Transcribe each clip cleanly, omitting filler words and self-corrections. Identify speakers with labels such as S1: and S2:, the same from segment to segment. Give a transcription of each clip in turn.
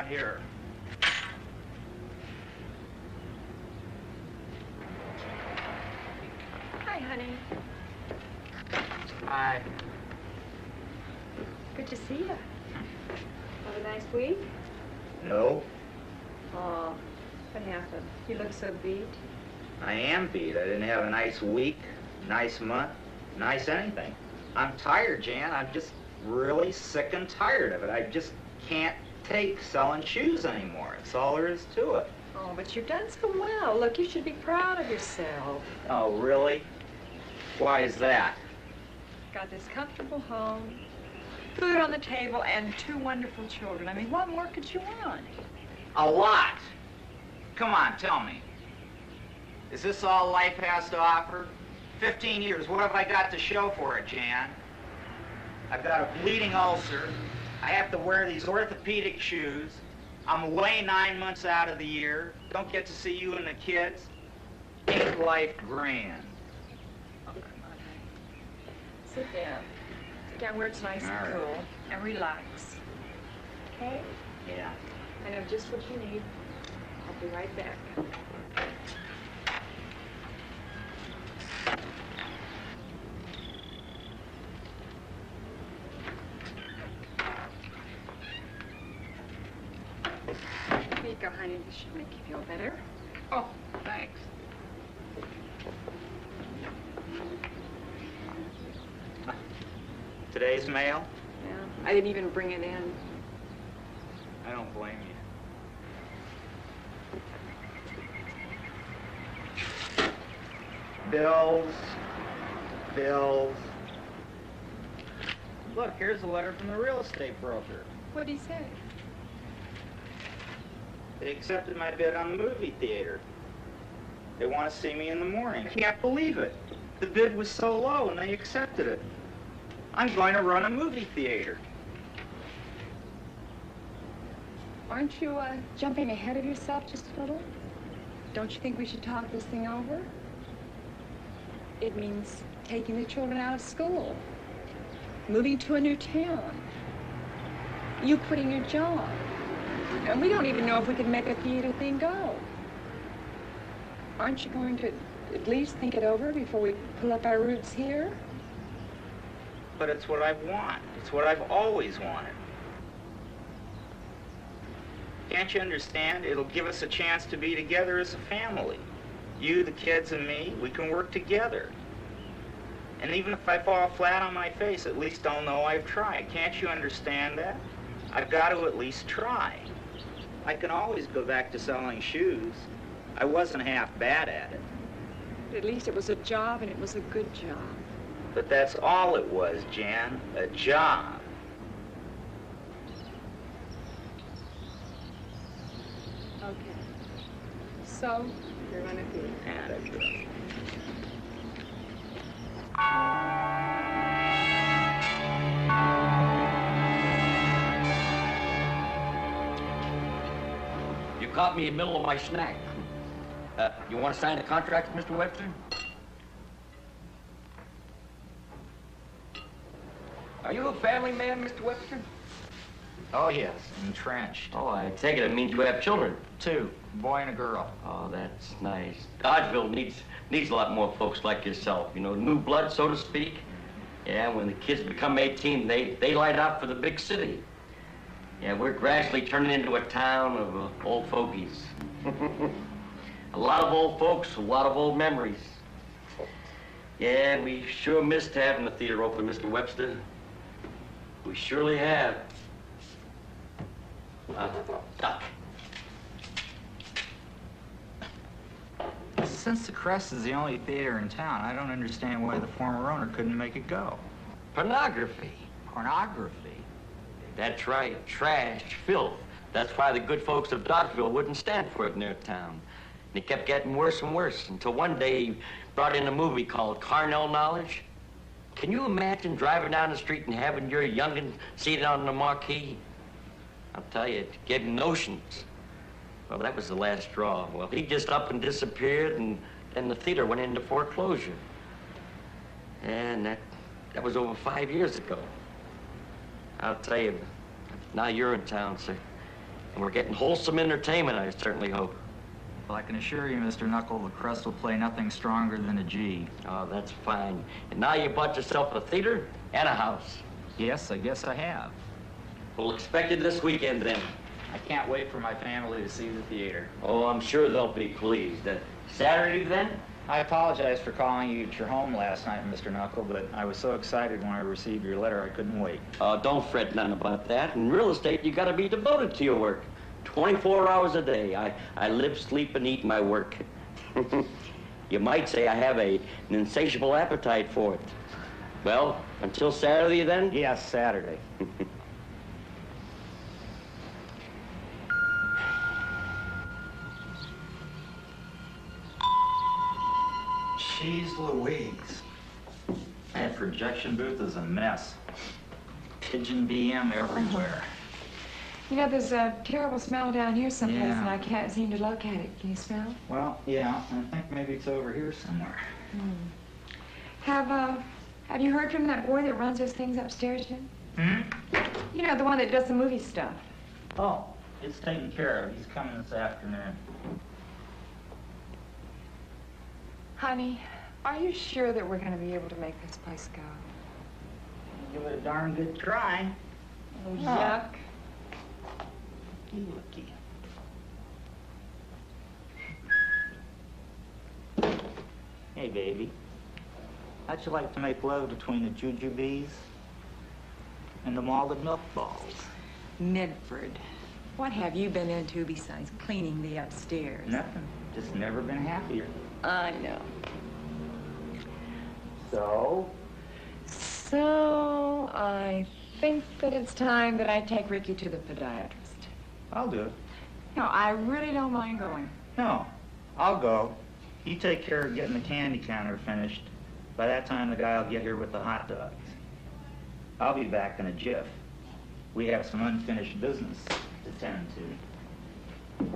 S1: Here.
S2: Hi, honey.
S1: Hi.
S2: Good to see you. Have a nice week?
S1: No.
S2: Oh, what happened? You look so beat.
S1: I am beat. I didn't have a nice week, nice month, nice anything. I'm tired, Jan. I'm just really sick and tired of it. I just can't take selling shoes anymore. That's all there is to it.
S2: Oh, but you've done so well. Look, you should be proud of yourself.
S1: Oh, really? Why is that?
S2: Got this comfortable home, food on the table, and 2 wonderful children. I mean, what more could you want?
S1: A lot. Come on, tell me. Is this all life has to offer? 15 years, what have I got to show for it, Jan? I've got a bleeding ulcer. I have to wear these orthopedic shoes. I'm away 9 months out of the year. Don't get to see you and the kids. Ain't life grand?
S2: Oh, come on, honey. Sit down. Sit down where it's nice and cool. And relax. Okay?
S1: Yeah.
S2: I know just what you need. I'll be right back. Here you go, honey. This should make you feel better.
S1: Oh, thanks. Today's mail?
S2: Yeah, I didn't even bring it in.
S1: I don't blame you. Bills. Look, here's a letter from the real estate broker.
S2: What'd he say?
S1: They accepted my bid on the movie theater. They want to see me in the morning. I can't believe it. The bid was so low and they accepted it. I'm going to run a movie theater.
S2: Aren't you jumping ahead of yourself just a little? Don't you think we should talk this thing over? It means taking the children out of school, moving to a new town, you quitting your job. And we don't even know if we can make a theater thing go. Aren't you going to at least think it over before we pull up our roots here?
S1: But it's what I want. It's what I've always wanted. Can't you understand? It'll give us a chance to be together as a family. You, the kids, and me, we can work together. And even if I fall flat on my face, at least I'll know I've tried. Can't you understand that? I've got to at least try. I can always go back to selling shoes. I wasn't half bad at it.
S2: At least it was a job, and it was a good job.
S1: But that's all it was, Jan, a job.
S2: Okay. So, you're gonna be.
S1: Yeah, that's right.
S3: You caught me in the middle of my snack. You want to sign the contract, Mr. Webster? Are you a family man, Mr. Webster?
S1: Oh, yes, entrenched.
S3: Oh, I take it means you have children.
S1: 2, a boy and a girl.
S3: Oh, that's nice. Dodgeville needs a lot more folks like yourself, you know, new blood, so to speak. Yeah, when the kids become 18, they light out for the big city. Yeah, we're gradually turning into a town of old fogies. A lot of old folks, a lot of old memories. Yeah, we sure missed having the theater open, Mr. Webster. We surely have. Duck.
S1: Since the Crest is the only theater in town, I don't understand why the former owner couldn't make it go.
S3: Pornography.
S1: Pornography?
S3: That's right, trash, filth. That's why the good folks of Dodgeville wouldn't stand for it in their town. And it kept getting worse and worse until one day he brought in a movie called Carnal Knowledge. Can you imagine driving down the street and having your young'un seated on the marquee? I'll tell you, it gave him notions. Well, that was the last straw. Well, he just up and disappeared, and then the theater went into foreclosure. And that was over 5 years ago. I'll tell you, now you're in town, sir. And we're getting wholesome entertainment, I certainly hope.
S1: Well, I can assure you, Mr. Knuckle, the Crest will play nothing stronger than a G.
S3: Oh, that's fine. And now you bought yourself a theater and a house.
S1: Yes, I guess I have.
S3: We'll expect it this weekend, then.
S1: I can't wait for my family to see the theater.
S3: Oh, I'm sure they'll be pleased. Saturday, then?
S1: I apologize for calling you at your home last night, Mr. Knuckle, but I was so excited when I received your letter, I couldn't wait.
S3: Don't fret none about that. In real estate, you gotta be devoted to your work. 24 hours a day. I live, sleep, and eat my work. You might say I have an insatiable appetite for it. Well, until Saturday, then?
S1: Yes, Saturday. Jeez Louise. That projection booth is a mess. Pigeon BM everywhere.
S2: You know, there's a terrible smell down here someplace,
S1: Yeah.
S2: and I can't seem to locate it. Can you smell?
S1: Well, yeah, I think maybe it's over here somewhere.
S2: Have you heard from that boy that runs those things upstairs, Jim? You know, the one that does the movie stuff.
S1: Oh, it's taken care of. He's coming this afternoon.
S2: Honey, are you sure that we're going to be able to make this place go?
S1: Give it a darn good try.
S2: Oh, yuck.
S1: You looky. Hey, baby. How'd you like to make love between the jujubes and the malted milk balls?
S2: Medford, what have you been into besides cleaning the upstairs?
S1: Nothing. Just never been happier.
S2: I know. So, I think that it's time that I take Ricky to the podiatrist.
S1: I'll do it.
S2: No, I really don't mind going.
S1: No, I'll go. You take care of getting the candy counter finished. By that time, the guy will get here with the hot dogs. I'll be back in a jiff. We have some unfinished business to tend to.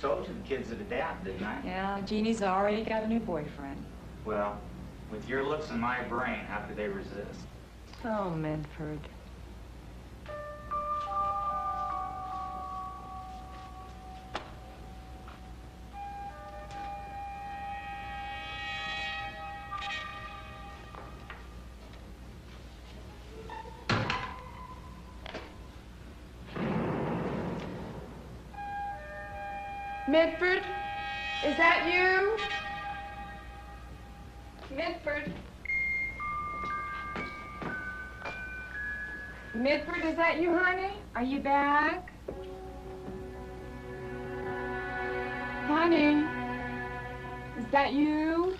S1: Told you the kids would adapt, didn't I?
S2: Yeah, Jeannie's already got a new boyfriend.
S1: Well, with your looks and my brain, how could they resist?
S2: Oh, Medford. Medford, is that you? Medford. Medford, is that you, honey? Are you back? Honey, is that you?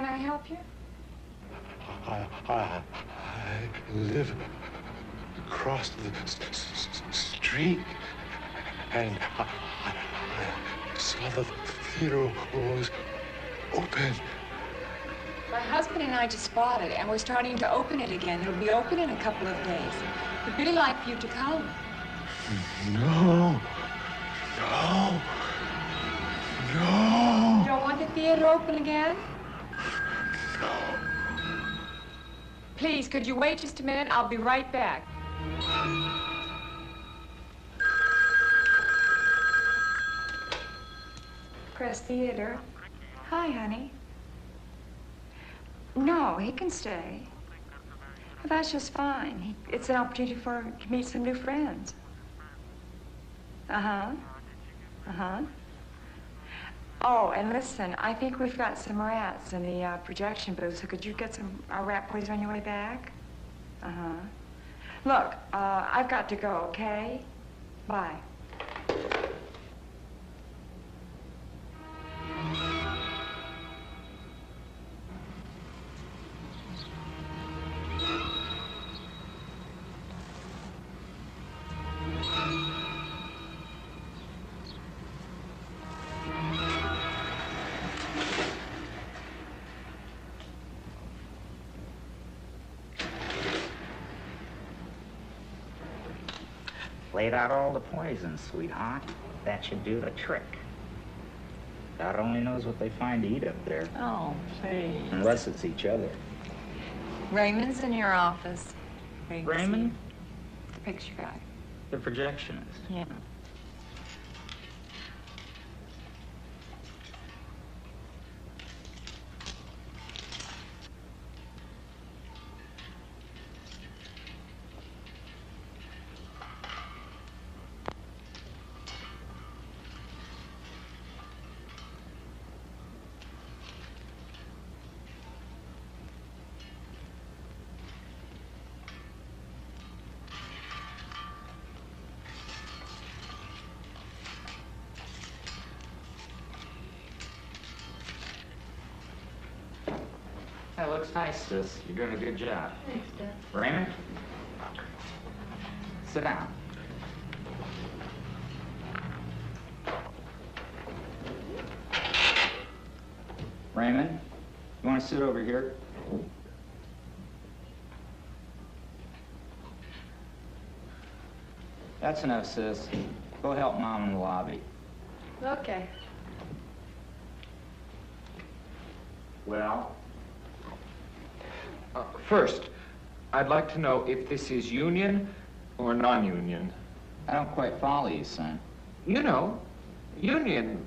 S2: can I help you?
S4: I live across the street, and I saw the theater was open.
S2: My husband and I just bought it, and we're starting to open it again. It'll be open in a couple of days. We'd really like for you to come.
S4: No.
S2: You don't want the theater open again?
S4: No.
S2: Please, could you wait just a minute? I'll be right back. Press Theater. Hi, honey. No, he can stay. Well, that's just fine. It's an opportunity for him to meet some new friends. Uh-huh. Oh, and listen, I think we've got some rats in the projection booth, so could you get some rat poison on your way back? Uh-huh. Look, I've got to go, okay? Bye.
S1: Laid out all the poison, sweetheart. That should do the trick. God only knows what they find to eat up there.
S2: Oh, please.
S1: Unless it's each other.
S2: Raymond's in your office.
S1: Raymond?
S2: The picture guy.
S1: The projectionist.
S2: Yeah.
S1: That looks nice, sis. You're doing a good job.
S2: Thanks, Dad.
S1: Raymond? Sit down. Raymond, you want to sit over here? That's enough, sis. Go help Mom in the lobby.
S2: Okay.
S1: Well?
S5: First, I'd like to know if this is union or non-union.
S1: I don't quite follow you, son.
S5: You know, union,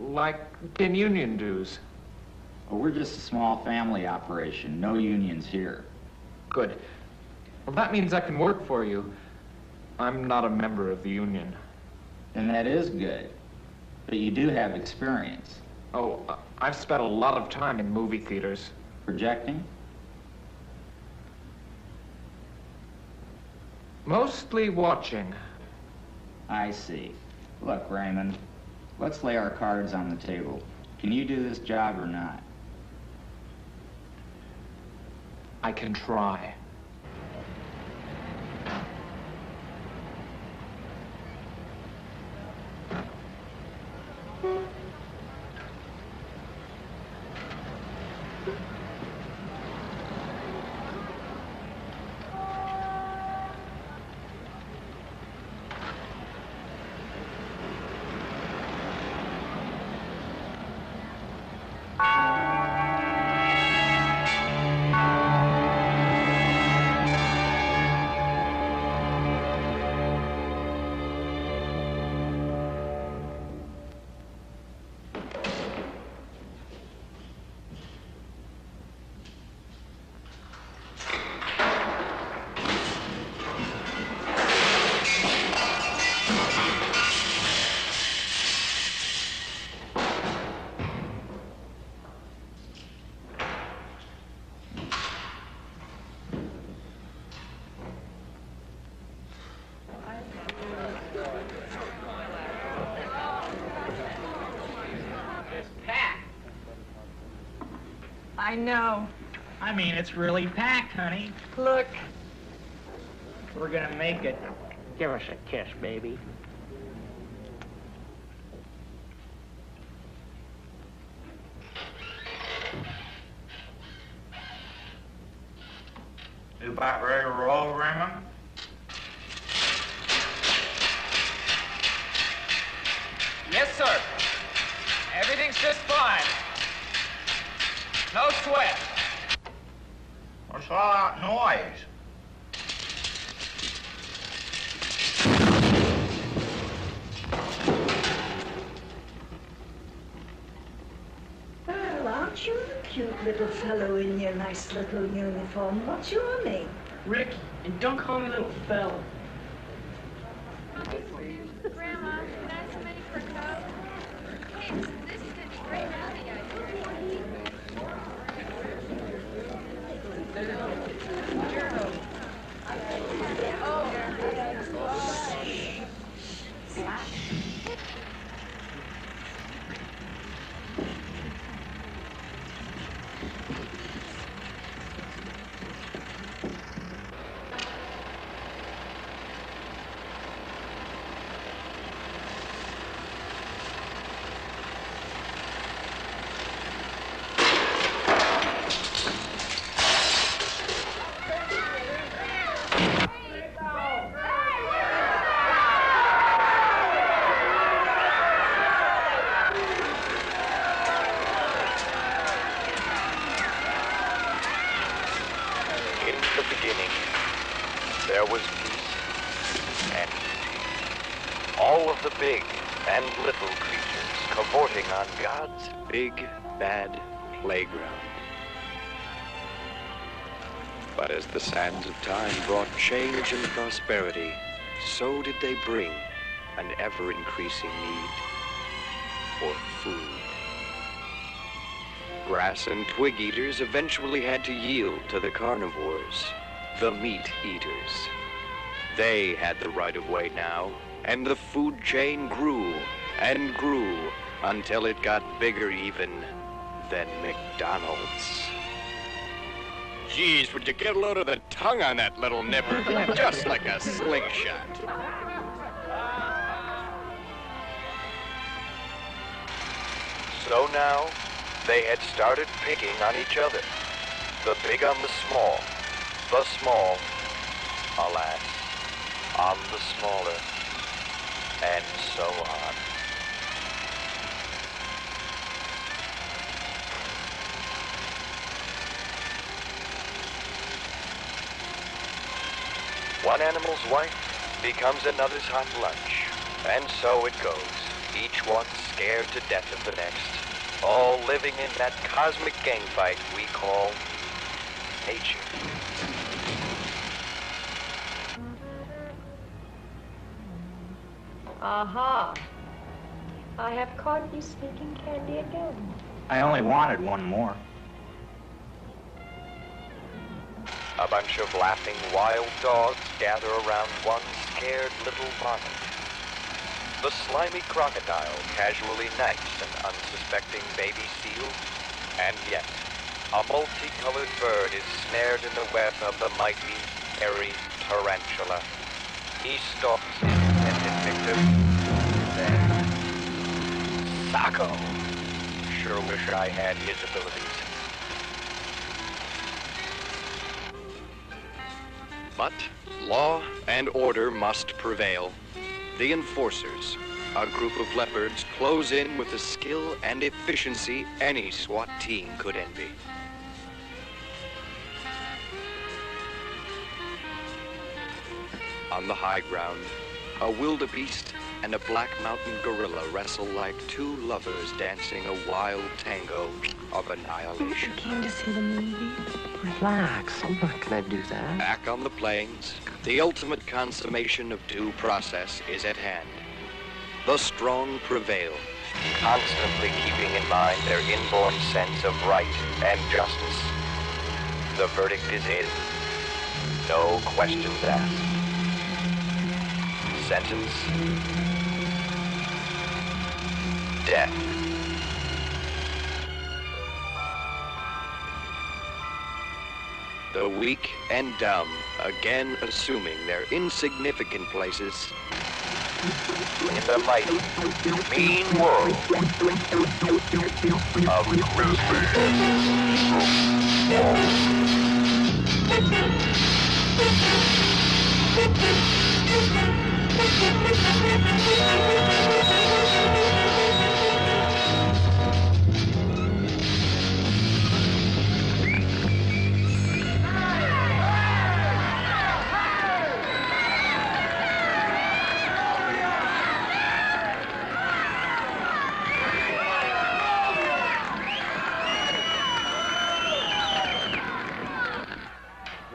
S5: like in union dues.
S1: Well, we're just a small family operation. No unions here.
S5: Good. Well, that means I can work for you. I'm not a member of the union.
S1: And that is good. But you do have experience.
S5: Oh, I've spent a lot of time in movie theaters.
S1: Projecting?
S5: Mostly watching.
S1: I see. Look, Raymond, let's lay our cards on the table. Can you do this job or not?
S5: I can try.
S2: I know.
S1: I mean, it's really packed, honey.
S2: Look.
S1: We're gonna make it.
S6: Give us a kiss, baby.
S1: You about ready to roll, Raymond?
S5: Yes, sir. Everything's just fine. No sweat.
S1: What's all that noise?
S7: Well, aren't you a cute little fellow in your nice little uniform? What's your name?
S6: Ricky, and don't call me little fella.
S8: Grandma, can I have some money for a coat? This is gonna be great movie
S9: In the beginning, there was peace and beauty. All of the big and little creatures cavorting on God's big, bad playground. But as the sands of time brought change and prosperity, so did they bring an ever-increasing need for food. Grass and twig eaters eventually had to yield to the carnivores, the meat eaters. They had the right of way now, and the food chain grew and grew until it got bigger even than McDonald's. Geez, would you get a load of the tongue on that little nipper? Just like a slingshot. So now, they had started picking on each other. The big on the small, alas, on the smaller, and so on. One animal's wife becomes another's hot lunch, and so it goes, each one scared to death of the next, all living in that cosmic gang fight we call nature.
S10: Aha. I have caught you sneaking candy again.
S1: I only wanted one more.
S9: A bunch of laughing wild dogs gather around one scared little varmint. The slimy crocodile casually knifes an unsuspecting baby seal, and yet a multicolored bird is snared in the web of the mighty, hairy tarantula. He stalks his intended victim. Then, Sacco. Sure wish I had his abilities. But law and order must prevail. The enforcers, a group of leopards, close in with a skill and efficiency any SWAT team could envy. On the high ground, a wildebeest and a black mountain gorilla wrestle like two lovers dancing a wild tango of annihilation.
S6: Came to see the movie? Relax, I'm not gonna do that.
S9: Back on the plains, the ultimate consummation of due process is at hand. The strong prevail, constantly keeping in mind their inborn sense of right and justice. The verdict is in. No questions asked. Sentence: death. The weak and dumb again assuming their insignificant places in the mighty, mean world of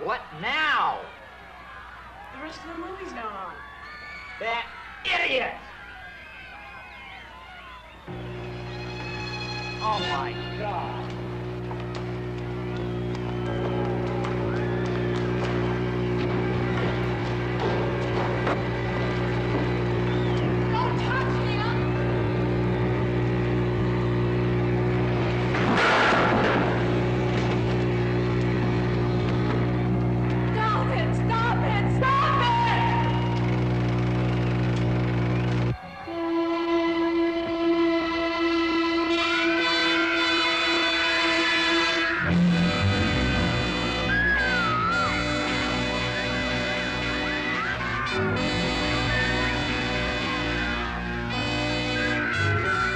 S1: What now?
S11: The rest of the movie's not on.
S1: That idiot! Oh my God.
S8: Don't touch him! Stop it! Stop it! Stop it!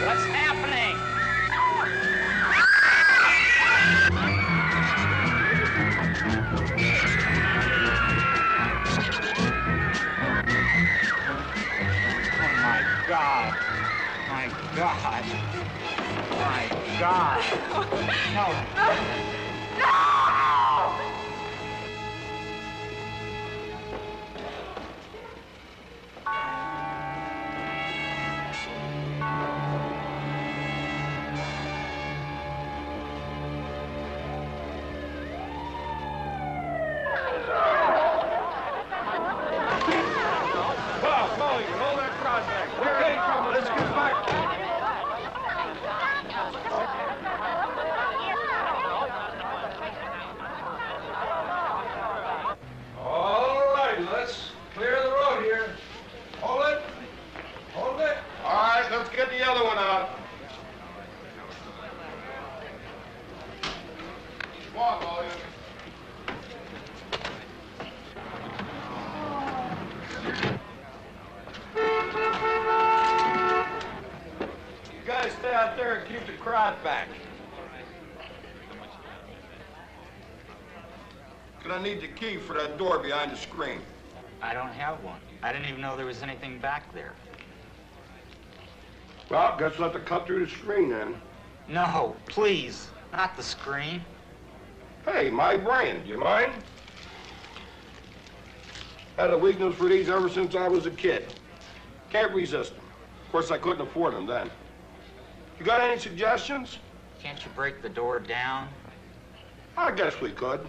S1: What's happening? Oh my God. My God. My God. No. No!
S12: All right, let's clear the road here. Hold it. Hold it. All right, let's get the other one out. Come on, William. You guys stay out there and keep the crowd back. Gonna need the key for that door behind the screen.
S1: I don't have one. I didn't even know there was anything back there.
S12: Well, guess we'll have to cut through the screen then.
S1: No, please. Not the screen.
S12: Hey, my brain, do you mind? Had a weakness for these ever since I was a kid. Can't resist them. Of course, I couldn't afford them then. You got any suggestions?
S1: Can't you break the door down?
S12: I guess we could.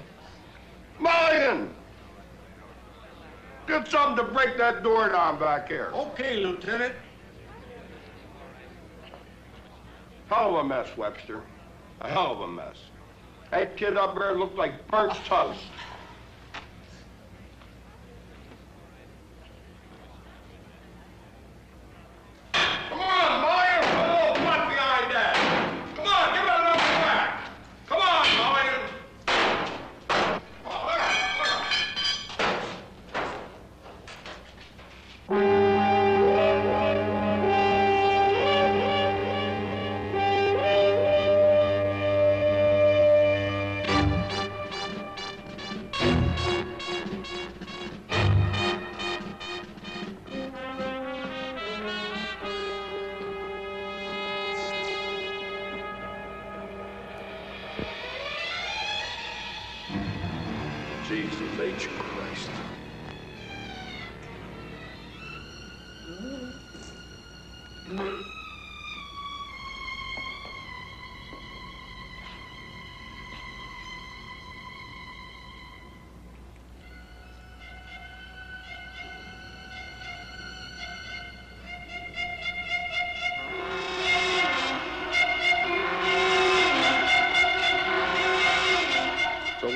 S12: Mulligan! Get something to break that door down back here. Okay, Lieutenant. Hell of a mess, Webster. A hell of a mess. That kid up there looked like burnt toast. Come on, Mulligan! Put a little butt behind that. Come on, give it another whack. Come on, Mulligan. Oh, look at it. Jesus H. Christ.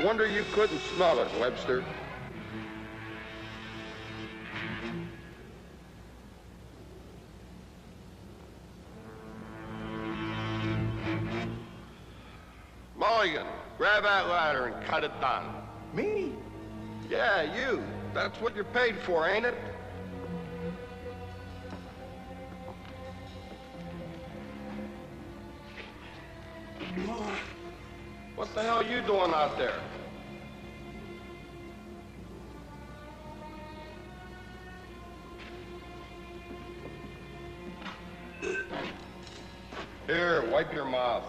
S12: Wonder you couldn't smell it, Webster. Mulligan, grab that ladder and cut it down.
S13: Me?
S12: Yeah, you. That's what you're paid for, ain't it? What the hell are you doing out there? Here, wipe your mouth.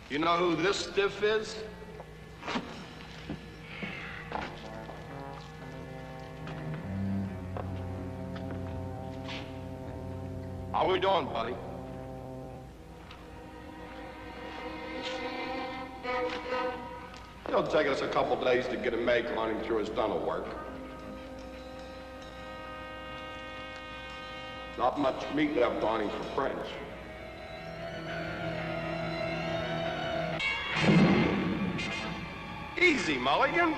S12: You know who this stiff is? How we doing, buddy? It'll take us a couple days to get a make running through his tunnel work. Not much meat left on him for French. Easy, Mulligan.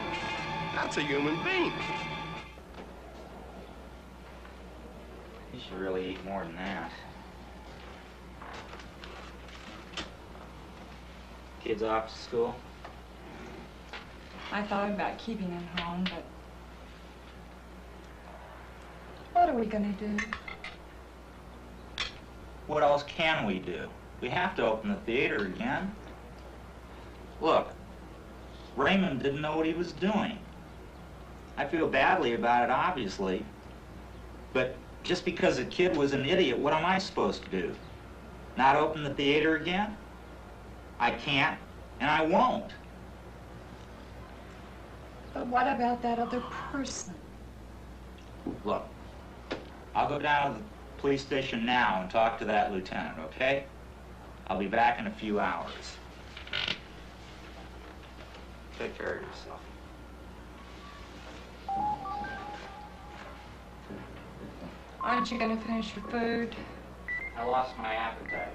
S12: That's a human being.
S1: You should really eat more than that. Kids off to school?
S2: I thought about keeping him home, but what are we gonna do?
S1: What else can we do? We have to open the theater again. Look, Raymond didn't know what he was doing. I feel badly about it, obviously. But just because the kid was an idiot, what am I supposed to do? Not open the theater again? I can't, and I won't.
S2: But what about that other person?
S1: Look, I'll go down to the police station now and talk to that lieutenant, okay? I'll be back in a few hours. Take care of yourself.
S2: Aren't you gonna finish your food?
S1: I lost my appetite.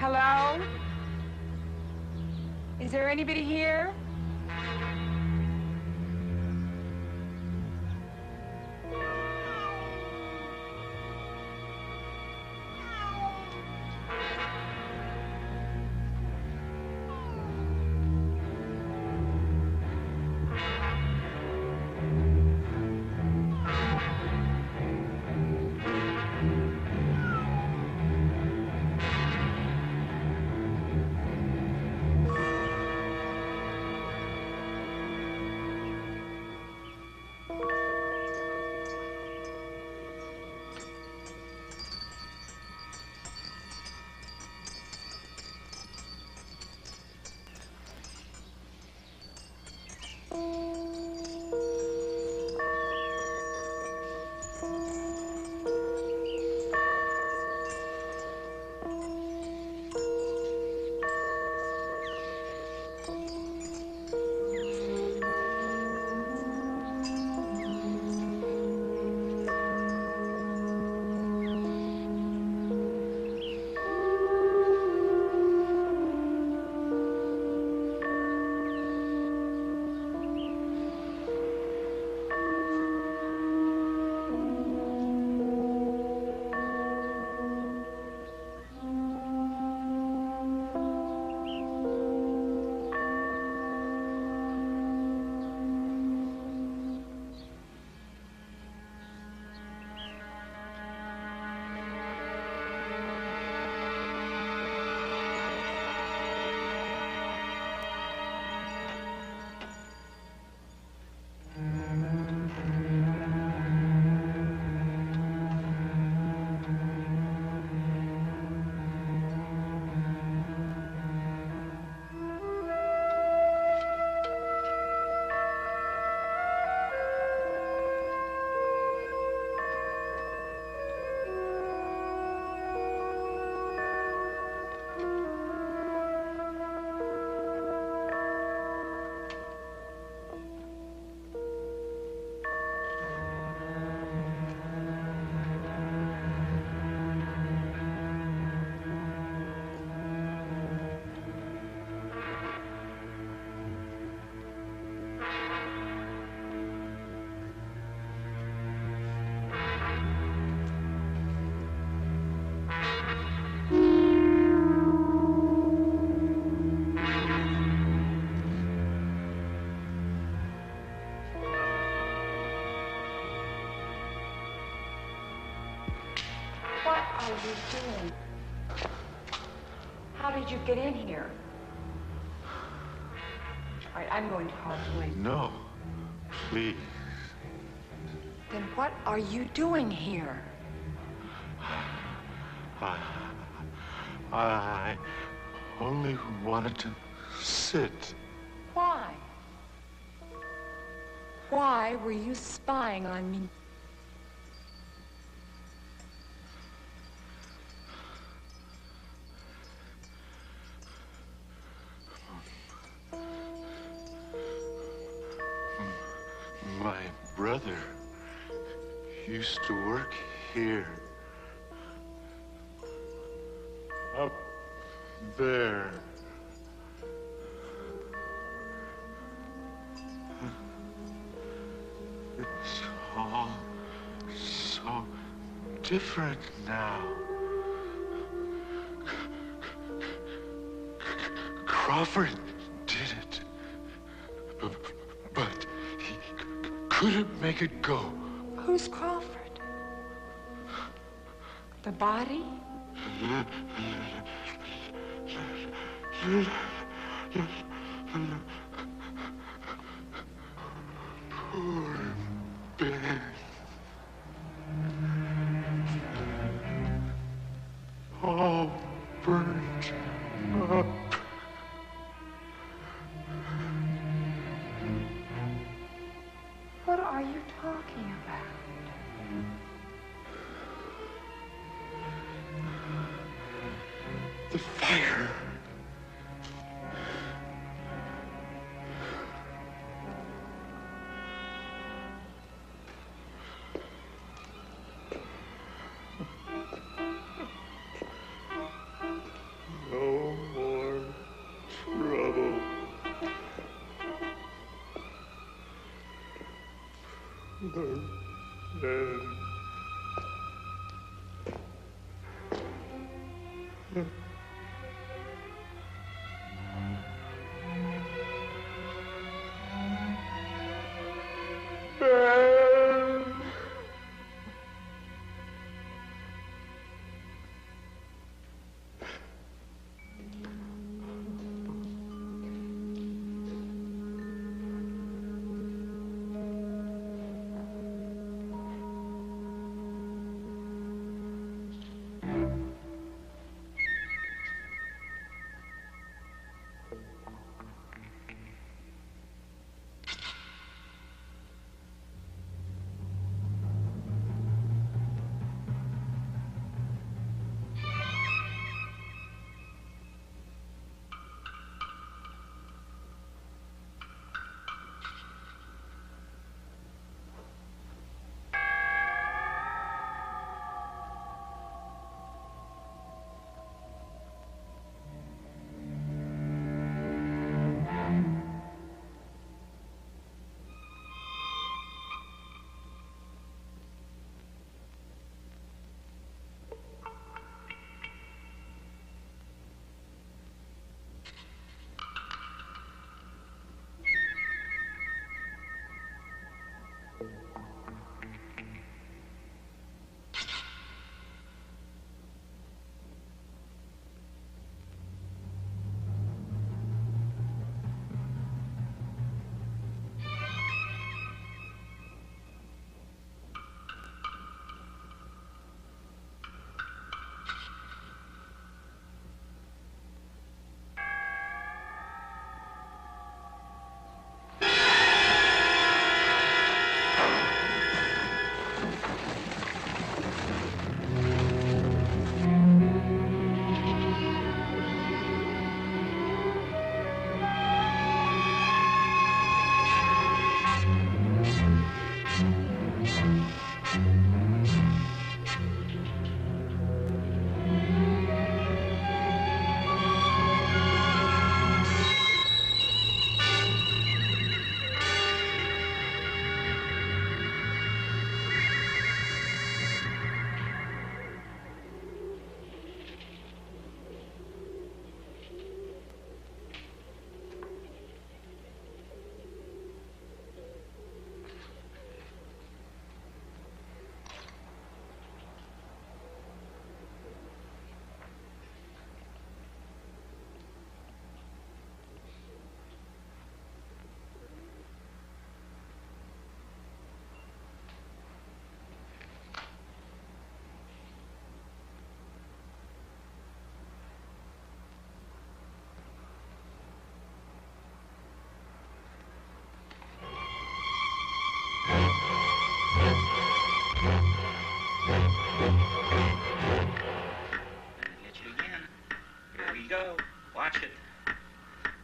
S2: Hello? Is there anybody here? doing? How did you get in here? All right, I'm going to call police.
S4: No, please.
S2: Then what are you doing here?
S4: I only wanted to sit.
S2: Why? Why were you spying on me?
S4: My brother used to work here. Up there. It's all so different now. Crawford did it. But he couldn't make it go.
S2: Who's Crawford? The body?
S4: Poor Ben. All burnt up.
S2: What are you talking about?
S4: The fire. No more trouble.
S1: go. Watch it.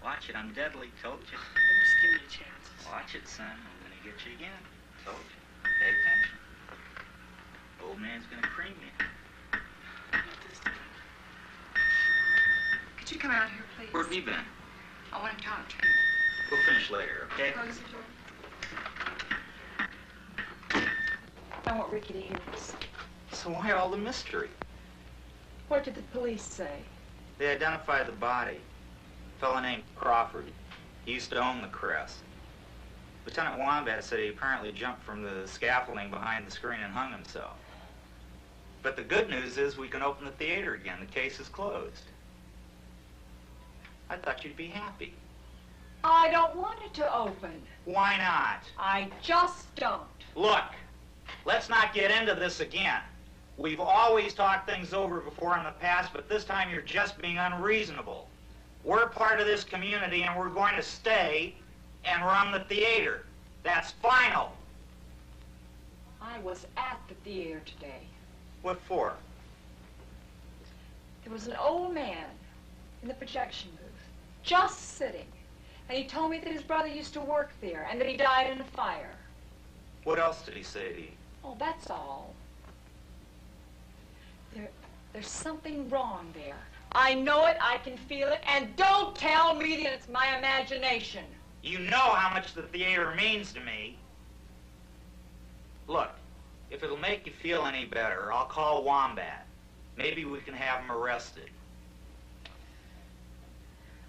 S1: Watch it. I'm deadly. Told you.
S11: Just give me a chance.
S1: Watch it, son. I'm gonna get you again. Told you. Pay attention. Old man's gonna cream you.
S11: Not this time.
S2: Could you come out here, please?
S1: Where have you been?
S2: I want to talk to you.
S1: We'll finish later, okay?
S2: Close the door. I want Ricky to hear this.
S1: So why all the mystery?
S2: What did the police say?
S1: They identified the body. A fellow named Crawford. He used to own the Crest. Lieutenant Wombat said he apparently jumped from the scaffolding behind the screen and hung himself. But the good news is we can open the theater again. The case is closed. I thought you'd be happy.
S2: I don't want it to open.
S1: Why not?
S2: I just don't.
S1: Look, let's not get into this again. We've always talked things over before in the past, but this time you're just being unreasonable. We're part of this community and we're going to stay and run the theater. That's final.
S2: I was at the theater today.
S1: What for?
S2: There was an old man in the projection booth, just sitting. And he told me that his brother used to work there and that he died in a fire.
S1: What else did he say to you?
S2: Oh, that's all. There's something wrong there. I know it, I can feel it, and don't tell me that it's my imagination.
S1: You know how much the theater means to me. Look, if it'll make you feel any better, I'll call Wombat. Maybe we can have him arrested.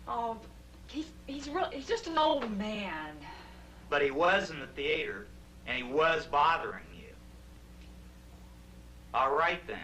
S2: Oh, he's just an old man.
S1: But he was in the theater, and he was bothering you. All right, then.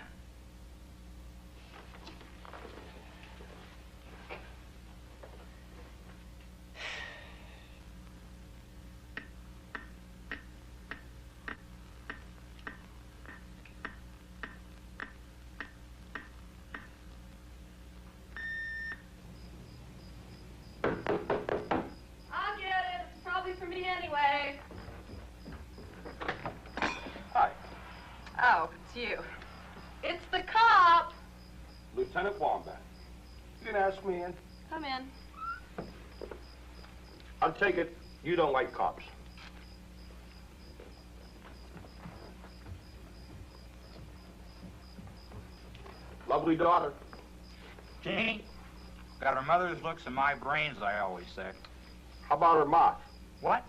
S8: I'll get it. It's probably for me anyway.
S12: Hi,
S2: Oh, it's you.
S8: It's the cop.
S12: Lieutenant Wombat. You can ask me in.
S8: Come in.
S12: I'll take it you don't like cops. Lovely daughter.
S1: Janie, got her mother's looks and my brains, I always say.
S12: How about her mouth?
S1: What?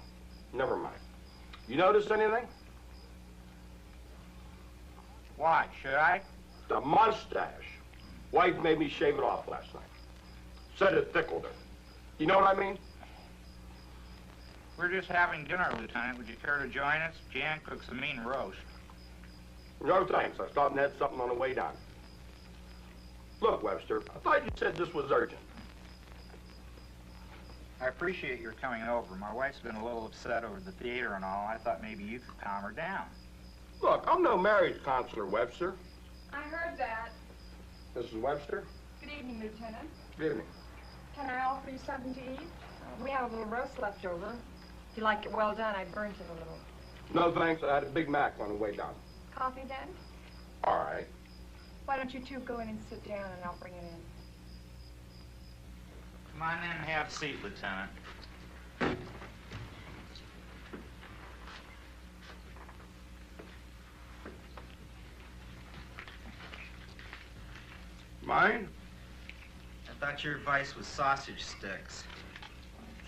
S12: Never mind. You notice anything?
S1: What, should I?
S12: The mustache. Wife made me shave it off last night. Said it tickled her. You know what I mean?
S1: We're just having dinner, Lieutenant. Would you care to join us? Jan cooks a mean roast.
S12: No thanks. I stopped and had something on the way down. Look, Webster, I thought you said this was urgent.
S1: I appreciate your coming over. My wife's been a little upset over the theater and all. I thought maybe you could calm her down.
S12: Look, I'm no marriage counselor, Webster.
S2: I heard that.
S12: Mrs. Webster?
S2: Good evening, Lieutenant.
S12: Good evening.
S2: Can I offer you something to eat? We have a little roast left over. If you like it well done, I burnt it a little.
S12: No thanks. I had a Big Mac on the way down.
S2: Coffee, then?
S12: All right.
S2: Why don't you two go in and sit down, and I'll bring it in.
S1: Come on in and have a seat, Lieutenant.
S12: Mine?
S1: I thought your advice was sausage sticks.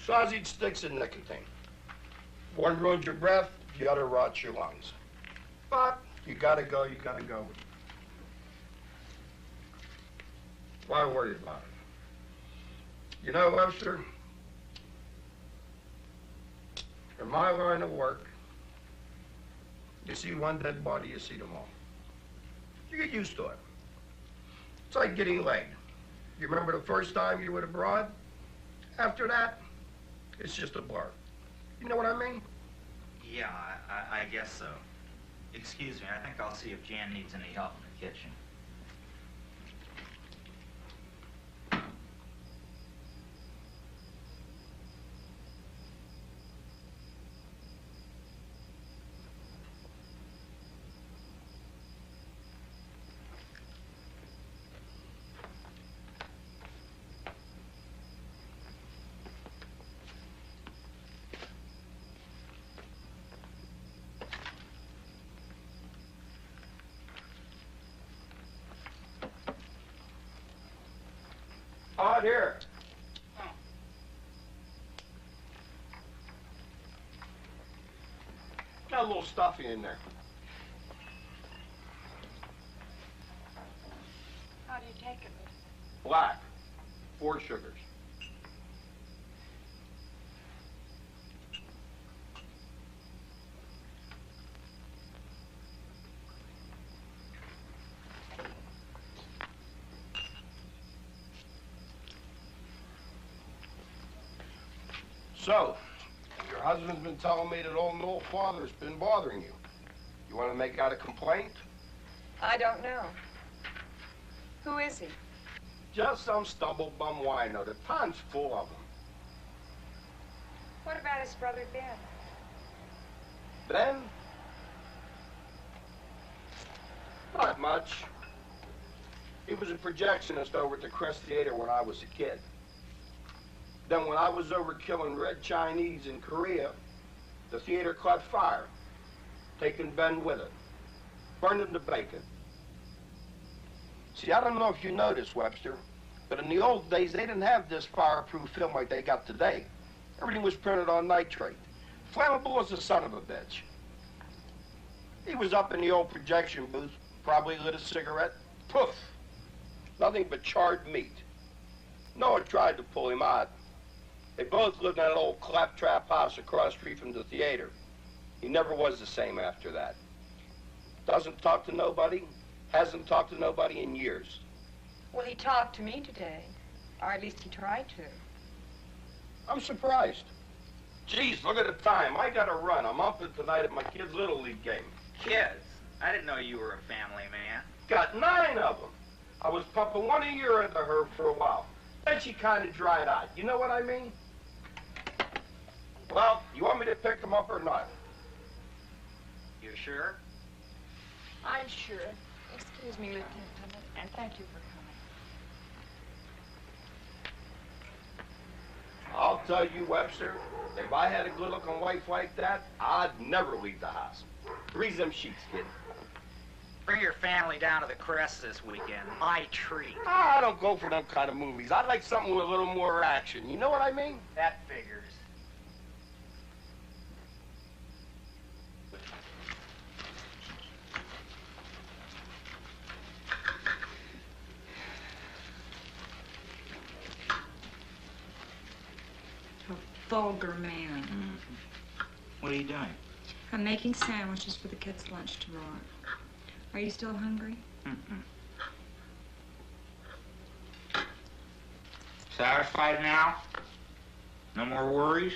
S12: Sausage sticks and nicotine. One ruins your breath, the other rots your lungs. But you gotta go, you gotta go. Why worry about it? You know, Webster, in my line of work, you see one dead body, you see them all. You get used to it. It's like getting laid. You remember the first time you were abroad? After that, it's just a blur. You know what I mean?
S1: Yeah, I guess so. Excuse me, I think I'll see if Jan needs any help in the kitchen.
S12: Oh, here. Got a little stuffing in there.
S2: How do you take it?
S12: Black. 4 sugars. So, your husband's been telling me that old Noel father's been bothering you. You want to make out a complaint?
S2: I don't know. Who is he?
S12: Just some stumble-bum wino. The town's full of them.
S2: What about his brother Ben?
S12: Ben? Not much. He was a projectionist over at the Crest Theater when I was a kid. Then when I was over killing Red Chinese in Korea, the theater caught fire, taking Ben with it, burned him to bacon. See, I don't know if you know this, Webster, but in the old days, they didn't have this fireproof film like they got today. Everything was printed on nitrate. Flammable as the son of a bitch. He was up in the old projection booth, probably lit a cigarette. Poof! Nothing but charred meat. Noah tried to pull him out. They both lived in that old claptrap house across the street from the theater. He never was the same after that. Doesn't talk to nobody, hasn't talked to nobody in years.
S2: Well, he talked to me today. Or at least he tried to.
S12: I'm surprised. Geez, look at the time. I gotta run. I'm up tonight at my kid's Little League game.
S1: Kids? I didn't know you were a family man.
S12: Got 9 of them. I was pumping 1 a year into her for a while. Then she kind of dried out. You know what I mean? Well, you want me to pick them up or not?
S1: You sure?
S2: I'm sure. Excuse me, Lieutenant, and thank you for coming.
S12: I'll tell you, Webster, if I had a good-looking wife like that, I'd never leave the house. Grease them sheets, kid.
S1: Bring your family down to the Crest this weekend. My treat.
S12: I don't go for them kind of movies. I like something with a little more action. You know what I mean?
S1: That figures.
S13: Vulgar man.
S1: Mm-hmm. What are you doing?
S13: I'm making sandwiches for the kids' lunch tomorrow. Are you still hungry?
S1: Mm-mm. Satisfied now? No more worries?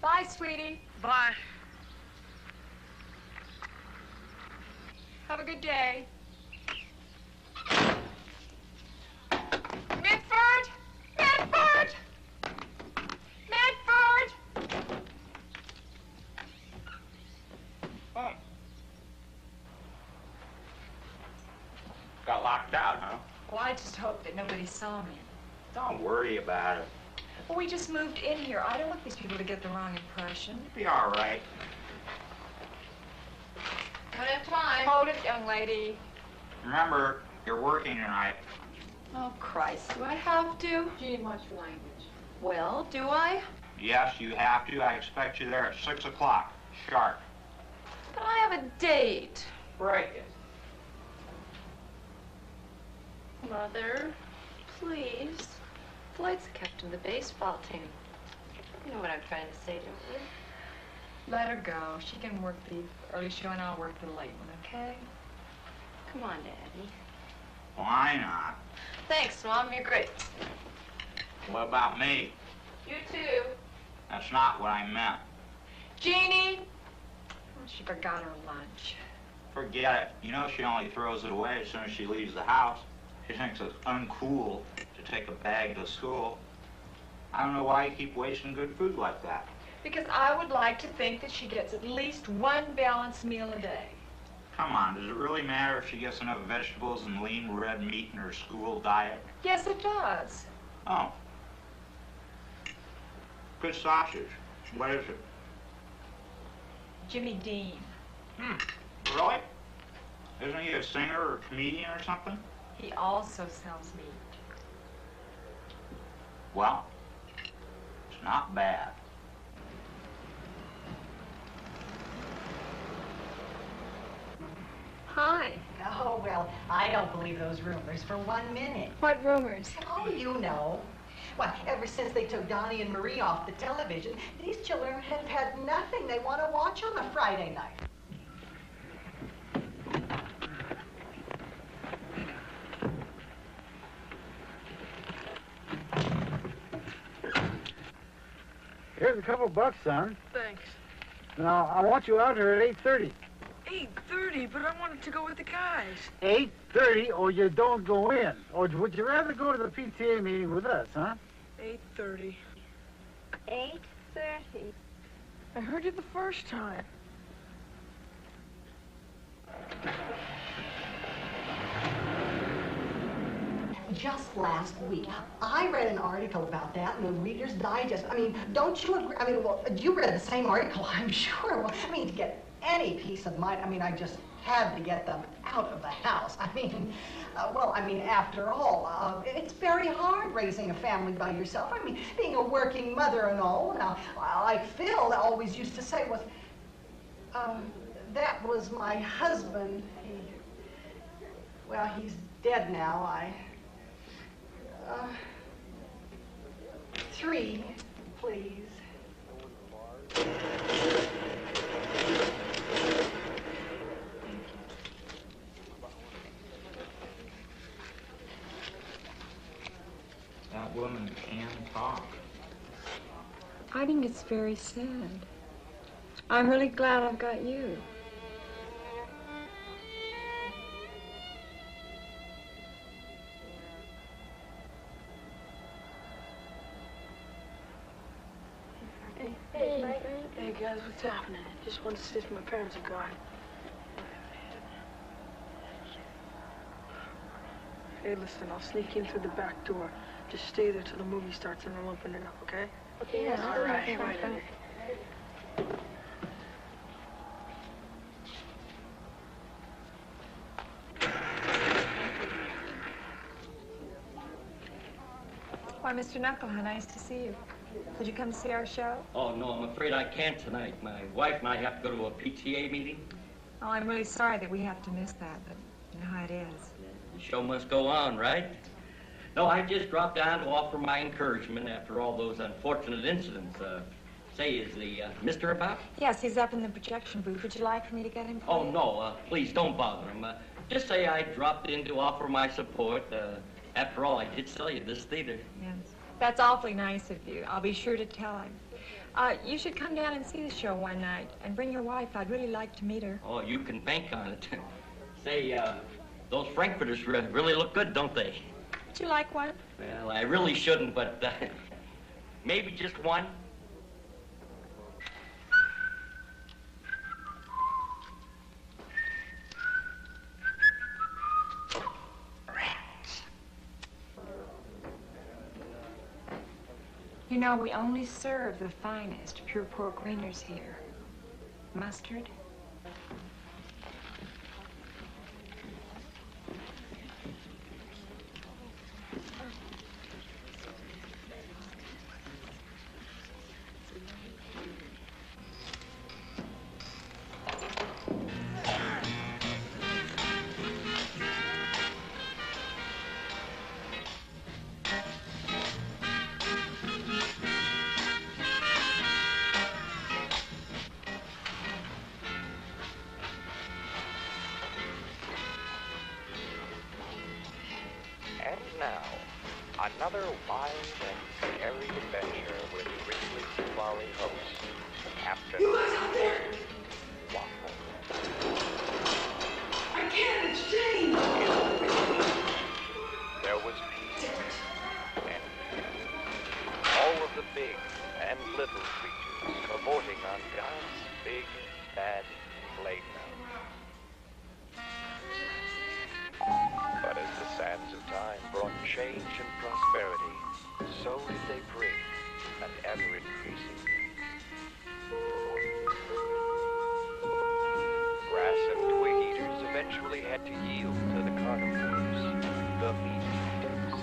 S2: Bye, sweetie.
S11: Bye.
S2: Have a good day. Mitford! Mitford! Mitford!
S1: Oh. Got locked out, huh?
S2: Well, I just hope that nobody saw me.
S1: Don't worry about it.
S2: Well, we just moved in here. I don't want these people to get the wrong impression.
S1: Be all right.
S2: Don't have time. Hold it, young lady.
S1: Remember, you're working tonight.
S2: Oh, Christ. Do I have to?
S13: Gee, much language.
S2: Well, do I?
S1: Yes, you have to. I expect you there at 6 o'clock. Sharp.
S2: But I have a date.
S1: Break it.
S10: Mother, please. Floyd's the captain of the baseball team. You know what I'm trying to say, don't you?
S2: Let her go. She can work the early show and I'll work the late one, okay?
S14: Come on, Daddy.
S1: Why not?
S14: Thanks, Mom. You're great.
S1: What about me?
S14: You too.
S1: That's not what I meant.
S2: Jeannie! Oh, she forgot her lunch.
S1: Forget it. You know she only throws it away as soon as she leaves the house. She thinks it's uncool to take a bag to school. I don't know why you keep wasting good food like that.
S2: Because I would like to think that she gets at least one balanced meal a day.
S1: Come on, does it really matter if she gets enough vegetables and lean red meat in her school diet?
S2: Yes, it does.
S1: Oh. Good sausage. What is it?
S2: Jimmy Dean.
S1: Really? Isn't he a singer or comedian or something?
S2: He also sells meat.
S1: Well, it's not bad.
S14: Hi.
S15: Oh, well, I don't believe those rumors for 1 minute.
S14: What rumors?
S15: Oh, you know. Well, ever since they took Donnie and Marie off the television, these children have had nothing they want to watch on a Friday night.
S16: Here's a couple bucks, son.
S11: Thanks.
S16: Now, I want you out here at 8:30.
S11: 8:30, but I wanted to go with the guys.
S16: 8:30, or you don't go in. Or would you rather go to the PTA meeting with us, huh?
S11: 8:30.
S14: 8:30.
S11: I heard you the first time.
S15: Just last week, I read an article about that in the Reader's Digest. I mean, don't you agree? I mean, well, you read the same article, I'm sure. Well, I mean, to get any peace of mind, I mean, I just had to get them out of the house. I mean, after all, it's very hard raising a family by yourself. I mean, being a working mother and all. Now, like Phil always used to say was, that was my husband. He's dead now. 3, please.
S1: That woman can talk.
S2: I think it's very sad. I'm really glad I've got you.
S11: Hey guys, what's happening? Just wanted to see if my parents are gone. Hey, listen, I'll sneak in through the back door. Just stay there till the movie starts and I'll open it up, okay?
S14: Okay, yeah,
S11: all right.
S2: Why, Mr. Knuckle, how nice to see you. Would you come see our show?
S3: Oh, no, I'm afraid I can't tonight. My wife and I have to go to a PTA meeting.
S2: Oh, I'm really sorry that we have to miss that, but you know how it is.
S3: The show must go on, right? No, I just dropped down to offer my encouragement after all those unfortunate incidents. Say, is the mister about?
S2: Yes, he's up in the projection booth. Would you like for me to get him for
S3: Oh,
S2: you?
S3: no, please don't bother him. Just say I dropped in to offer my support. After all, I did sell you this theater.
S2: Yes. That's awfully nice of you. I'll be sure to tell him. You should come down and see the show one night and bring your wife. I'd really like to meet her.
S3: Oh, you can bank on it. Say, those frankfurters really look good, don't they?
S2: Would you like one?
S3: Well, I really shouldn't, but maybe just one.
S2: You know, we only serve the finest pure pork wieners here. Mustard?
S9: now, another wild and scary adventure with Grizzly Safari host, Captain Waffle.
S17: I can't, it's Jane!
S9: There was peace and all of the big and little creatures cavorting on God's big, bad playground. But as the sands of time brought change and prosperity, so did they bring an ever-increasing need. Grass and twig eaters eventually had to yield to the carnivores, the meat eaters.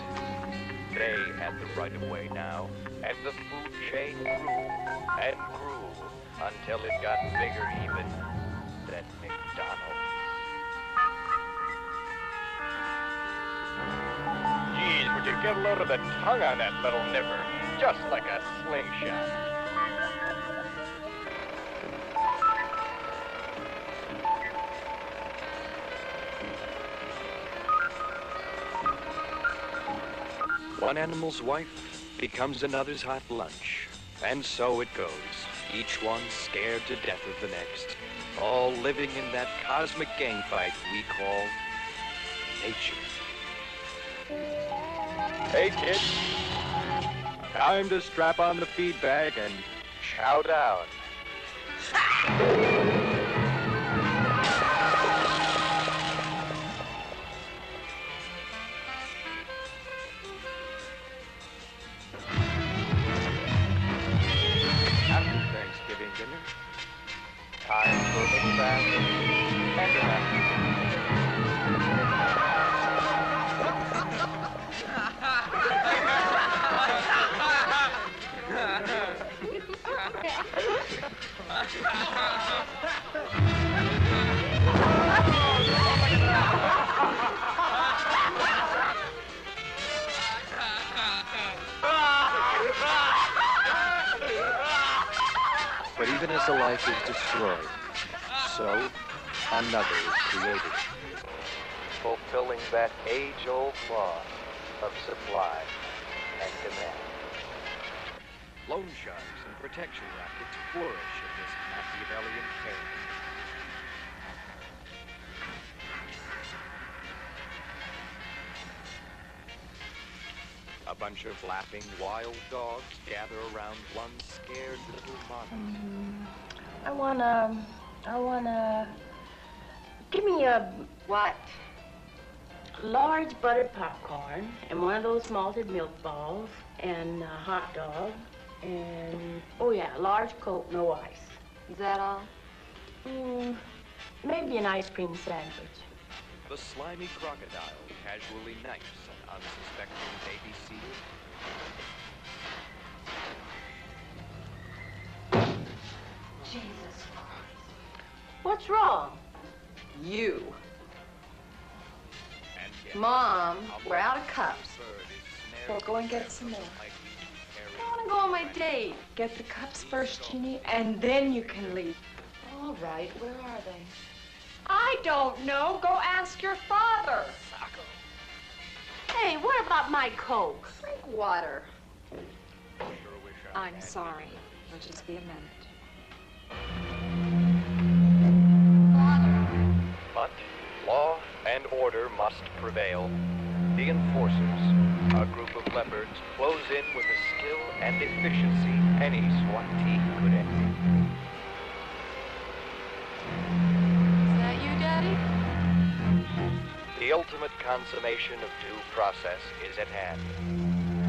S9: They had the right of way now, and the food chain grew and grew until it got bigger even than McDonald's. Geez, would you get a load of the tongue on that little nipper? Just like a slingshot. One animal's wife becomes another's hot lunch. And so it goes, each one scared to death of the next, all living in that cosmic gang fight we call nature. Hey, kids. Time to strap on the feed bag and chow down. After Thanksgiving dinner, time for a little bath and a nap. But even as a life is destroyed, so another is created, fulfilling that age-old law of supply and demand. Loan sharks and protection rackets flourish in this Machiavellian character. A bunch of laughing wild dogs gather around one scared little monarch.
S10: I wanna, give me a, what? Large buttered popcorn, and one of those malted milk balls, and a hot dog, and, oh yeah, large Coke, no ice.
S14: Is that all?
S10: Maybe an ice cream sandwich.
S9: The slimy crocodile casually knifes an unsuspecting baby seal.
S15: Jesus Christ.
S10: What's wrong?
S14: You.
S9: And yet,
S14: Mom,
S9: a
S14: we're out of cups.
S9: bird is snared
S2: Well, go and get some more.
S9: like
S14: I want to go on my date.
S2: Get the cups first, Jeannie, and then you can leave.
S14: All right, where are they?
S2: I don't know. Go ask your father.
S10: Hey, what about my Coke?
S14: Drink water.
S2: I'm sorry. It'll just be a minute.
S9: But law and order must prevail. The enforcers, a group of leopards, close in with a skill and efficiency any SWAT team could envy.
S14: Is that you, Daddy?
S9: The ultimate consummation of due process is at hand.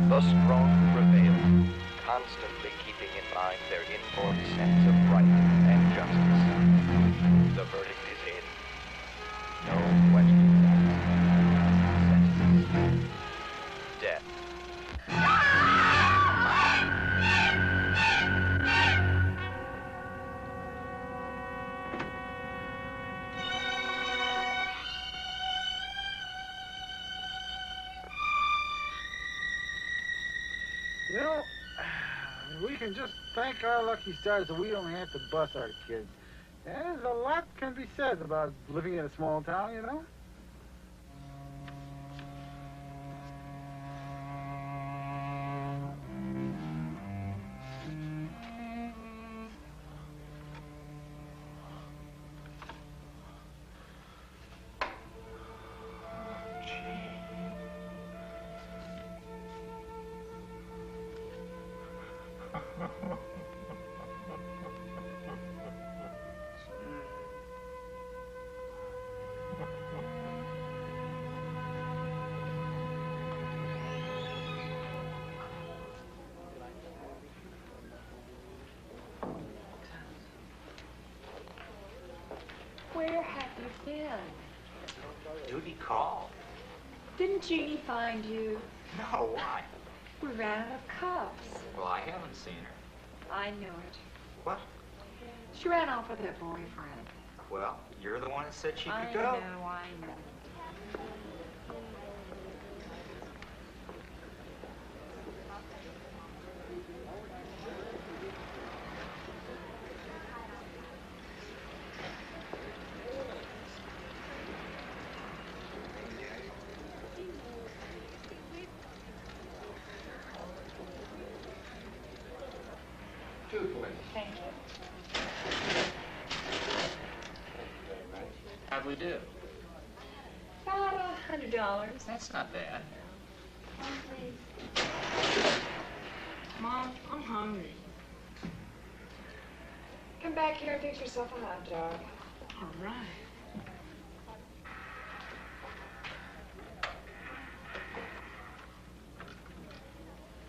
S9: The strong prevail, constantly keeping in mind their inborn sense of right and justice. The verdict is in. No questions asked. Death.
S16: You know, we can just thank our lucky stars that we don't have to bus our kids. There's a lot can be said about living in a small town, you know?
S2: Where have you been?
S1: Duty call?
S2: Didn't Jeannie find you?
S1: No, why?
S2: We ran out of cups.
S1: Well, I haven't seen her.
S2: I knew it.
S1: What?
S2: She ran off with her boyfriend.
S1: Well, you're the one that said she
S2: I
S1: could go.
S2: know, I know. Thank you.
S5: How'd we do?
S2: About $100.
S5: That's not bad.
S2: Mom, I'm hungry. Come back here and fix yourself a hot dog. All right.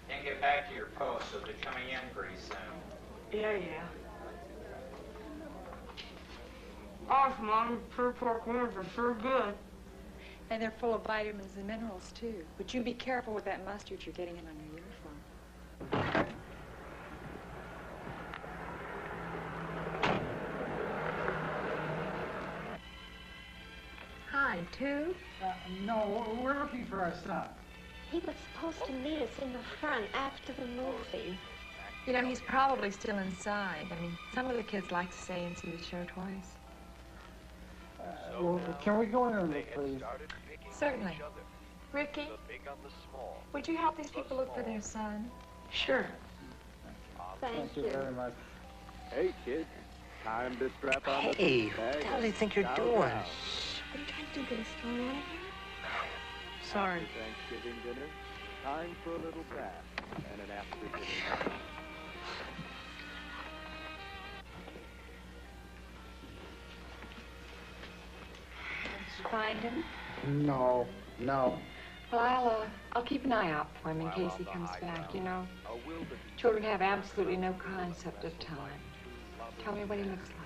S1: Can't get back to your post, so they're coming in pretty soon.
S11: Yeah. Oh, Mom, pure pork corns are sure good.
S2: And they're full of vitamins and minerals, too. But you be careful with that mustard you're getting in on your uniform.
S17: Hi, two.
S16: No, we're looking for our son.
S17: He was supposed to meet us in the front after the movie.
S2: You know, he's probably still inside. I mean, some of the kids like to stay and see the show twice.
S16: Well, can we go in there, please?
S2: Certainly. Ricky, would you help these people look for their son?
S11: Sure.
S17: Thank
S16: you very much.
S18: Hey, kid. Time to strap on
S6: Hey,
S18: the
S6: what
S18: bag.
S6: the hell do you think you're
S18: Now,
S6: doing?
S18: now.
S17: What are you trying to do, get us thrown out of here?
S11: Sorry.
S18: Thanksgiving dinner. Time for a little bath and an after-dinner nap.
S2: Did you find him?
S16: No.
S2: Well, I'll keep an eye out for him in case he comes back. You know, children have absolutely no concept of time. Tell me what he looks like.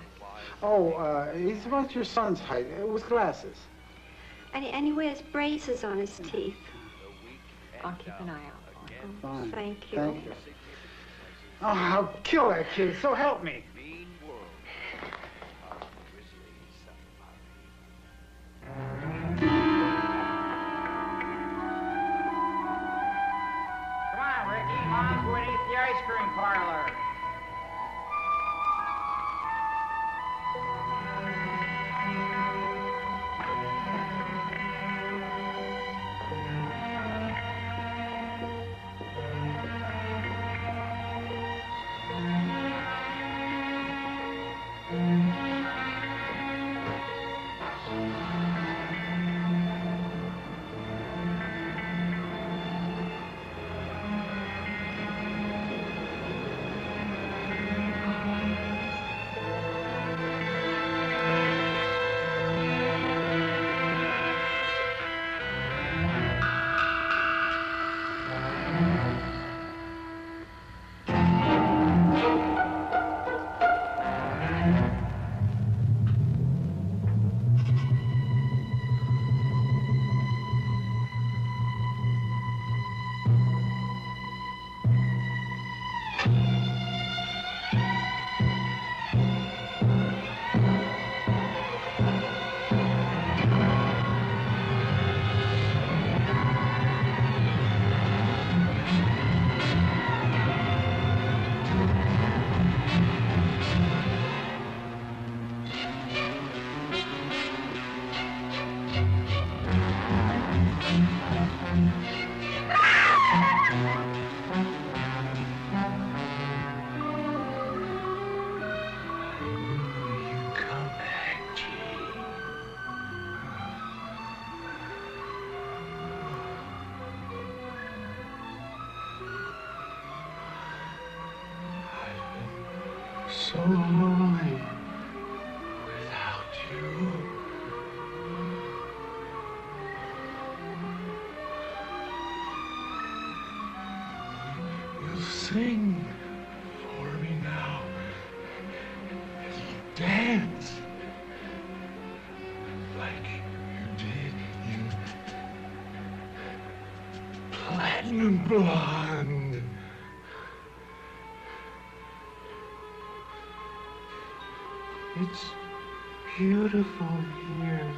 S16: Oh, he's about your son's height, with glasses.
S17: And he wears braces on his teeth.
S2: I'll keep an eye out for him.
S16: Fine.
S17: Thank you.
S16: Thank you. Oh, I'll kill that kid, so help me.
S1: Come on, Ricky. Mom's waiting at the ice cream parlor.
S4: So lonely without you. You sing for me now. You dance blonde. It's beautiful here.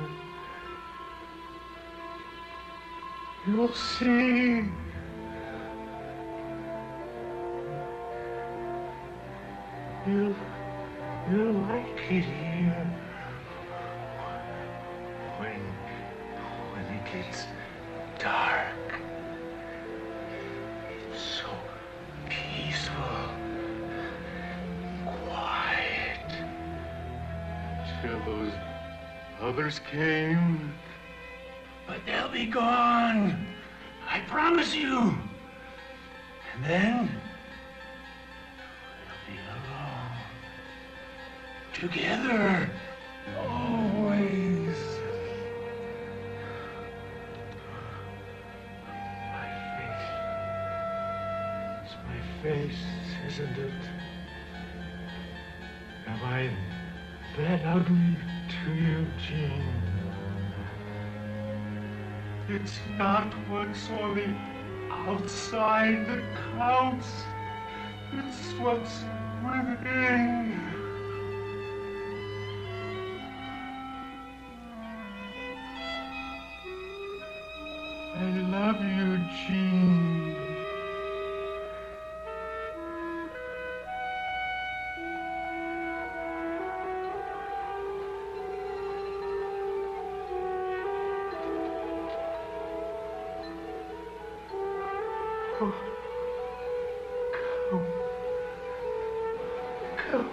S4: You'll see. You'll like it here. When it gets dark. It's so peaceful. Quiet. Till those others came. But they'll be gone. I promise you. And then we'll be alone. Together. Always. It's my face, isn't it? Am I that ugly to you, Jean? It's not what's on the outside that counts. It's what's within. I love you, Jean. Oh, come.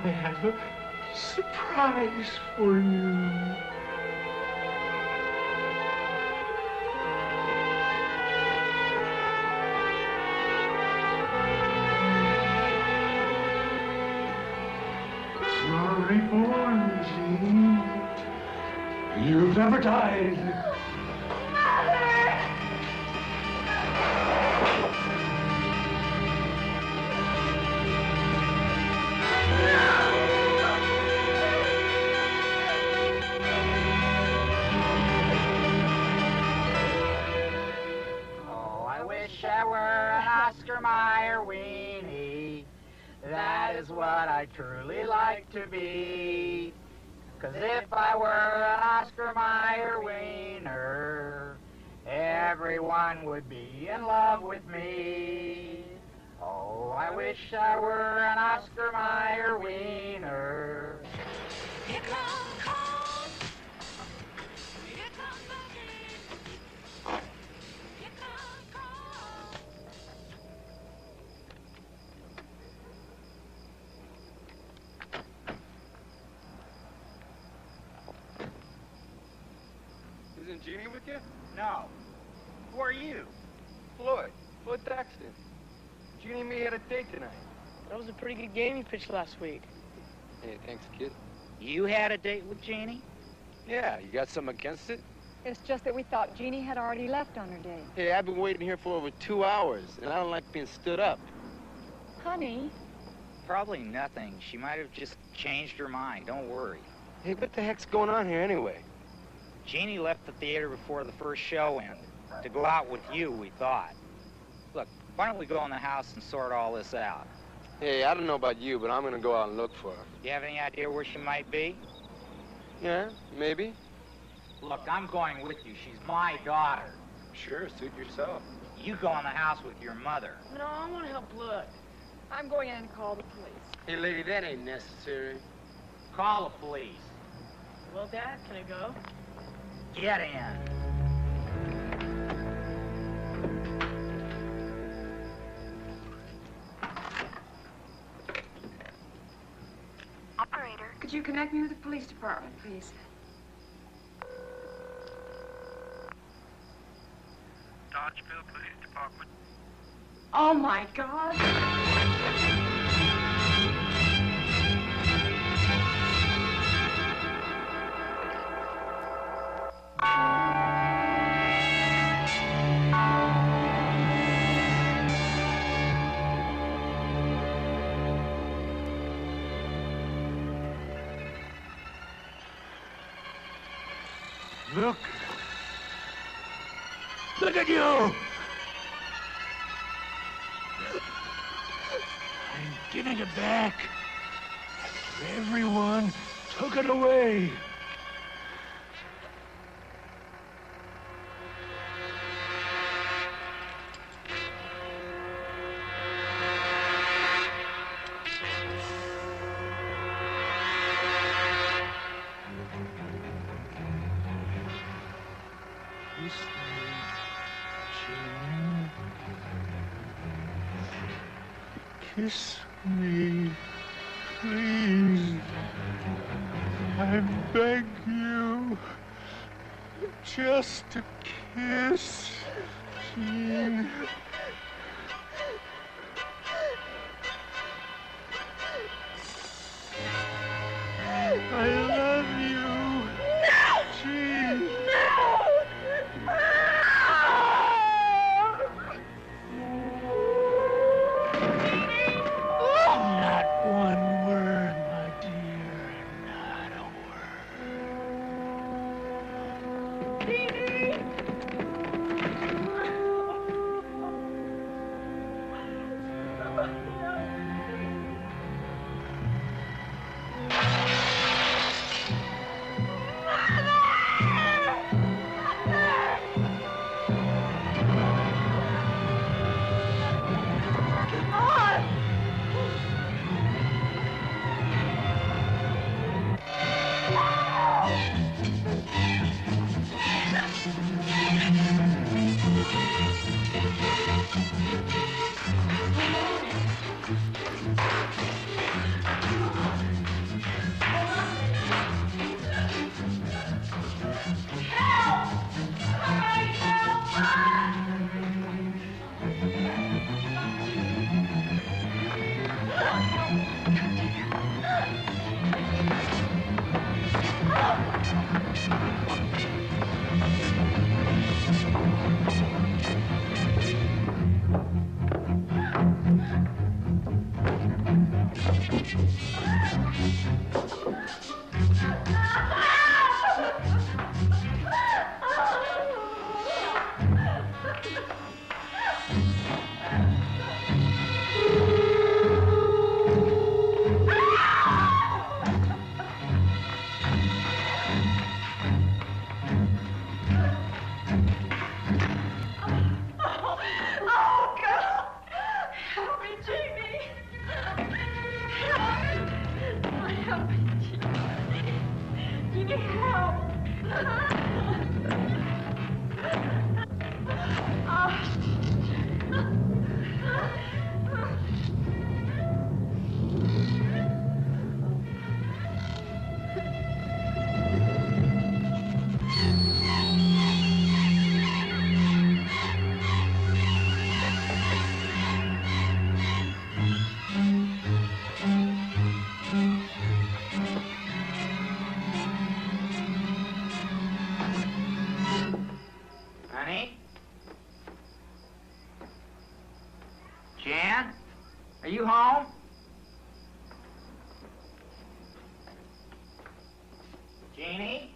S4: I have a surprise for you. You're reborn, Jean. You've never died.
S1: What I truly like to be. 'Cause if I were an Oscar Mayer wiener, everyone would be in love with me. Oh, I wish I were an Oscar Mayer wiener. Here comes cold. Here comes the heat. Here comes cold.
S18: Isn't Jeannie with you?
S1: No. Who are you?
S18: Floyd Daxton. Jeannie and me had a date tonight.
S10: That was a pretty good game you pitched last week.
S18: Hey, thanks, kid.
S1: You had a date with Jeannie?
S18: Yeah, you got something against it?
S2: It's just that we thought Jeannie had already left on her date.
S18: Hey, I've been waiting here for over 2 hours, and I don't like being stood up.
S2: Honey.
S1: Probably nothing. She might have just changed her mind. Don't worry.
S18: Hey, what the heck's going on here anyway?
S1: Jeannie left the theater before the first show ended. To go out with you, we thought. Look, why don't we go in the house and sort all this out?
S18: Hey, I don't know about you, but I'm gonna go out and look for her.
S1: Do you have any idea where she might be?
S18: Yeah, maybe.
S1: Look, I'm going with you. She's my daughter.
S18: Sure, suit yourself.
S1: You go in the house with your mother.
S10: No, I want to help Blood.
S2: I'm going in and call the police.
S18: Hey, lady, that ain't necessary.
S1: Call the police.
S10: Well, Dad, can I go?
S1: Get in.
S2: Operator, could you connect me with the police department, please?
S19: Dodgeville Police Department.
S2: Oh, my God.
S4: Look. Look at you! I'm giving it back. Everyone took it away. Kiss me, please. I beg you, just a kiss, Jean. I love you, Jean. Not one word, my dear. Not a
S1: Honey? Jan? Are you home? Jeannie?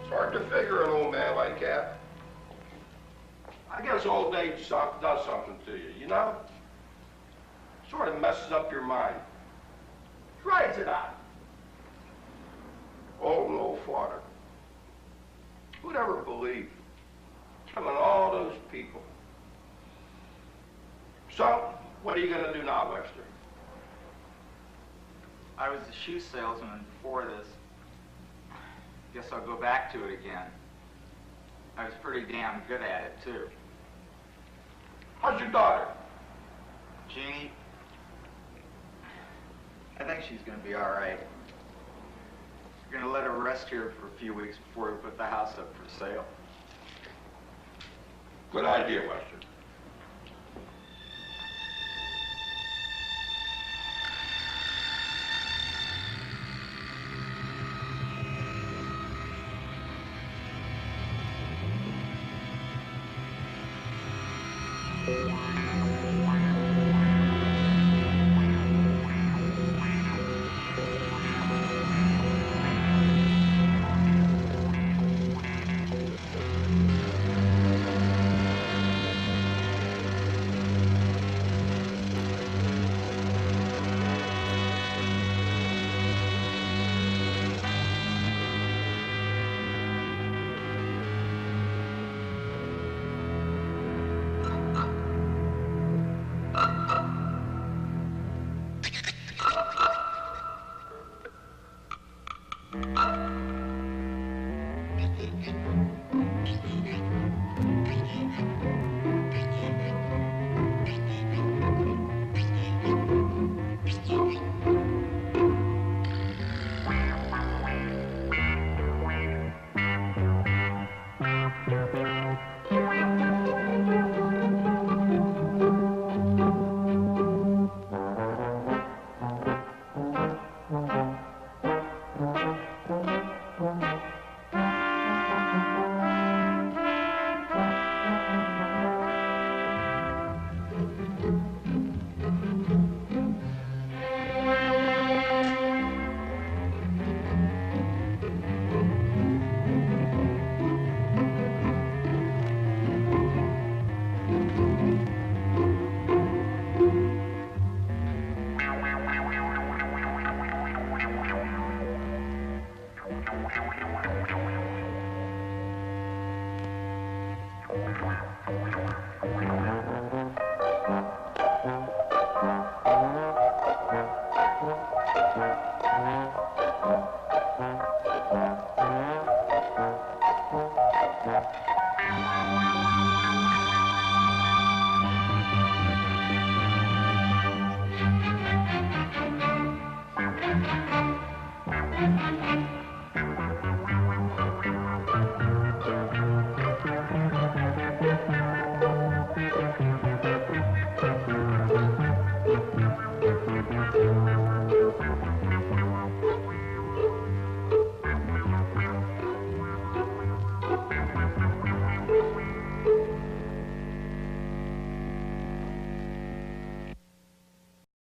S12: It's hard to figure an old man like that. I guess old age does something to you, you know? Sort of messes up your mind. Dries it out. Old and old father. Who'd ever believe killing all those people? So, what are you gonna do now, Lester?
S1: I was a shoe salesman before this. Guess I'll go back to it again. I was pretty damn good at it, too.
S12: How's your daughter?
S1: Jeannie, I think she's gonna be all right. We're gonna let her rest here for a few weeks before we put the house up for sale.
S12: Good idea, Lester.